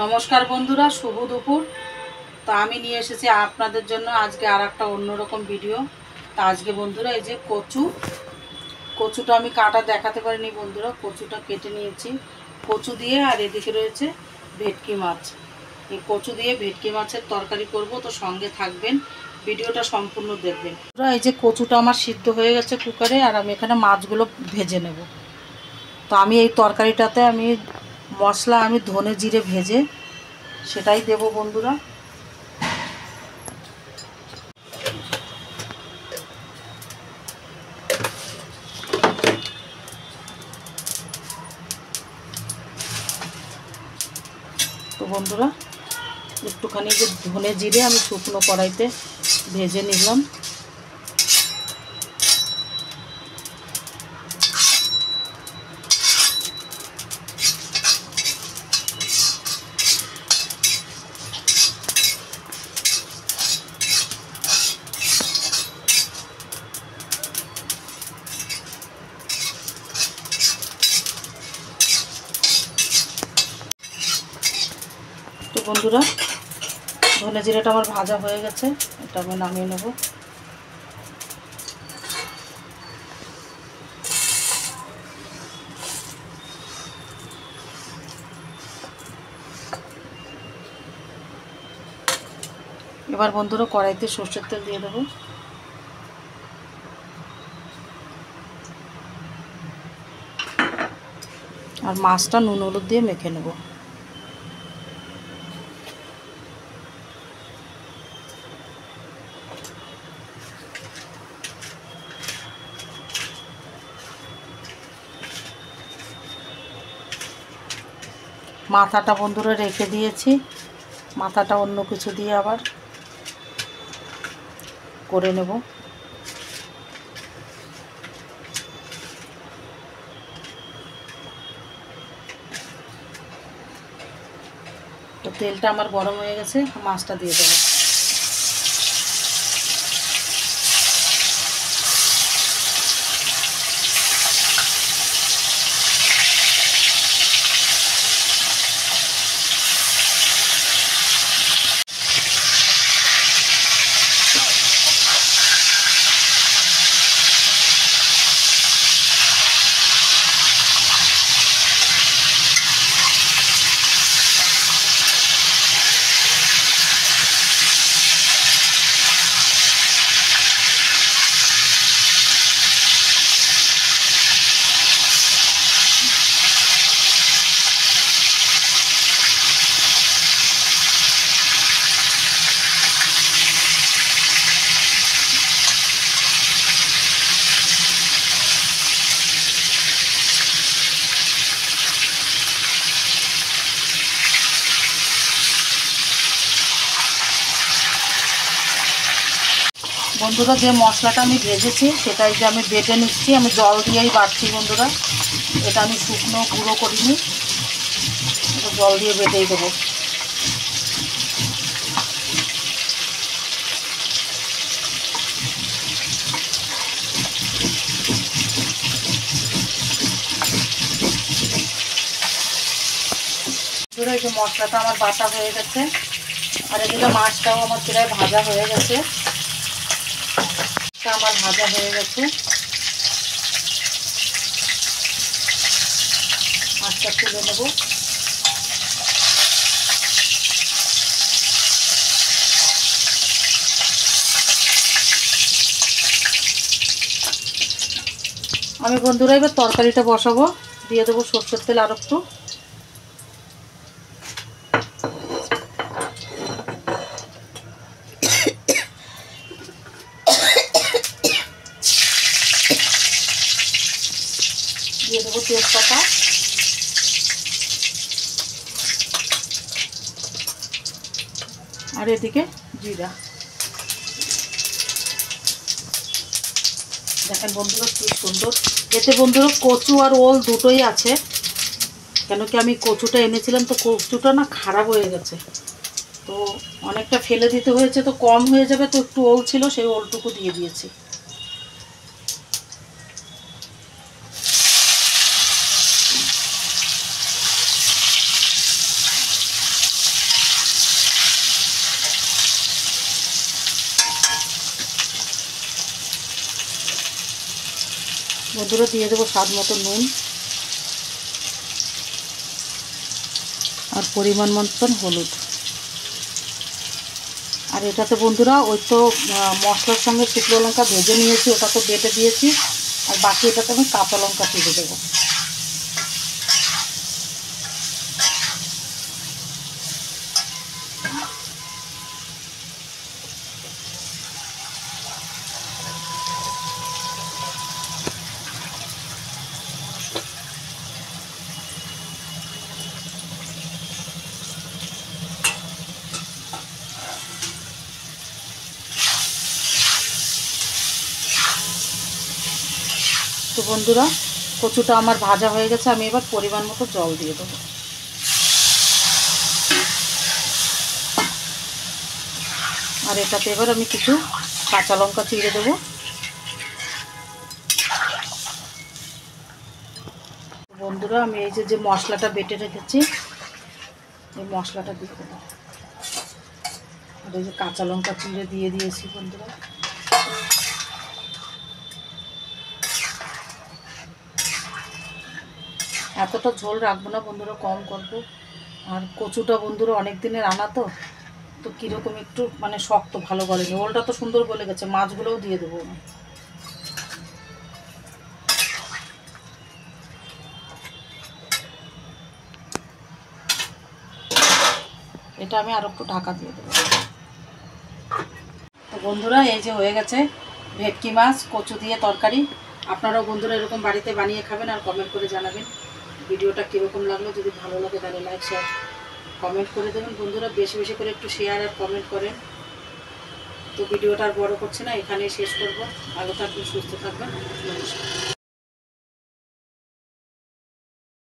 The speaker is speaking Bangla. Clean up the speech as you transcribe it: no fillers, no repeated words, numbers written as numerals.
নমস্কার বন্ধুরা, শুভ দুপুর। তো আমি নিয়ে এসেছি আপনাদের জন্য আজকে আর একটা অন্যরকম ভিডিও। তো আজকে বন্ধুরা এই যে কচুটা আমি কাটা দেখাতে পারিনি বন্ধুরা, কচুটা কেটে নিয়েছি কচু দিয়ে। আর এদিকে রয়েছে ভেটকি মাছ। এই কচু দিয়ে ভেটকি মাছের তরকারি করব, তো সঙ্গে থাকবেন, ভিডিওটা সম্পূর্ণ দেখবেন। এই যে কচুটা আমার সিদ্ধ হয়ে গেছে কুকারে, আর আমি এখানে মাছগুলো ভেজে নেব। তো আমি এই তরকারিটাতে মশলা ধনে জিরে ভেজে সেটাই দেব বন্ধুরা। তো বন্ধুরা একটুখানি যে ধনে জিরে আমি শুকনো কড়াইতে ভেজে নিলাম। তো বন্ধুরা ধনে জিরেটা আমার ভাজা হয়ে গেছে, এটা আমি নামিয়ে নেব। এবার বন্ধুরা কড়াইতে সরষের তেল দিয়ে দেবো। আর মাছটা নুন হলুদ দিয়ে মেখে নেব। মাথাটা বন্ধুরা রেখে দিয়েছি, মাথাটা অন্য কিছু দিয়ে আবার করে নেব। তো তেলটা আমার গরম হয়ে গেছে, মাছটা দিয়ে দেবো। বন্ধুরা যে মশলাটা আমি ভেজেছি সেটাই যে আমি বেটে নিচ্ছি, আমি জল দিয়েই বাটছি বন্ধুরা, এটা আমি শুকনো গুঁড়ো করিনি, এটা জল দিয়ে বেটেই দেবো। বন্ধুরা এই যে মশলাটা আমার বাটা হয়ে গেছে, আর এদিকে মাছটাও আমার প্রায় ভাজা হয়ে গেছে, আমার ভাজা হয়ে গেছে। মাছটা তুলে নেব। আমি বন্ধুরা এবার তরকারিটা বসাবো, দিয়ে দেবো সরষের তেল আর একটু। দিয়ে দেবো তেজপাতা, আর এদিকে জিরা। দেখেন বন্ধুরা কি সুন্দর, এতে বন্ধুরা কচু আর ওল দুটোই আছে। কেন কি আমি কচুটা এনেছিলাম, তো কচুটা না খারাপ হয়ে গেছে, তো অনেকটা ফেলে দিতে হয়েছে, তো কম হয়ে যাবে, তো একটু ওল ছিল, সেই ওলটুকু দিয়ে দিয়েছি। বন্ধুরা দিয়ে দেবো স্বাদ মতো নুন আর পরিমাণ মতন হলুদ। আর এটাতে বন্ধুরা ওই তো মশলার সঙ্গে শুকনো লঙ্কা ভেজে নিয়েছি, ওটা তো বেটে দিয়েছি, আর বাকি এটাতে আমি কাঁচা লঙ্কা চিড়ে দেবো। তো বন্ধুরা কচুটা আমার ভাজা হয়ে গেছে, আমি এবার পরিমাণ মতো জল দিয়ে দেবো। আর এটাতে এবার আমি কিছু কাঁচা লঙ্কা চিড়ে দেবো। বন্ধুরা আমি এই যে মশলাটা বেটে রেখেছি এই মশলাটা দিয়ে দেবো। আর এই যে কাঁচা লঙ্কা চিড়ে দিয়ে দিয়েছি বন্ধুরা। এতটা ঝোল রাখবো না বন্ধুরা, কম করবো। আর কচুটা বন্ধুরা অনেক দিনের আনা তো কীরকম একটু মানে শক্ত ভালো গলেনি। ওলটা তো সুন্দর গলে গেছে, মাছগুলোও দিয়ে দেবো আমি। এটা আমি আর একটু ঢাকা দিয়ে দেবো। তো বন্ধুরা এই যে হয়ে গেছে ভেটকি মাছ কচু দিয়ে তরকারি। আপনারাও বন্ধুরা এরকম বাড়িতে বানিয়ে খাবেন আর কমেন্ট করে জানাবেন ভিডিওটা কীরকম লাগলো। যদি ভালো লাগে তাহলে লাইক শেয়ার কমেন্ট করে দেবেন বন্ধুরা, বেশি বেশি করে একটু শেয়ার আর কমেন্ট করেন। তো ভিডিওটা আর বড় করছে না, এখানেই শেষ করব। ভালো থাকবেন, সুস্থ থাকবেন, নমস্কার।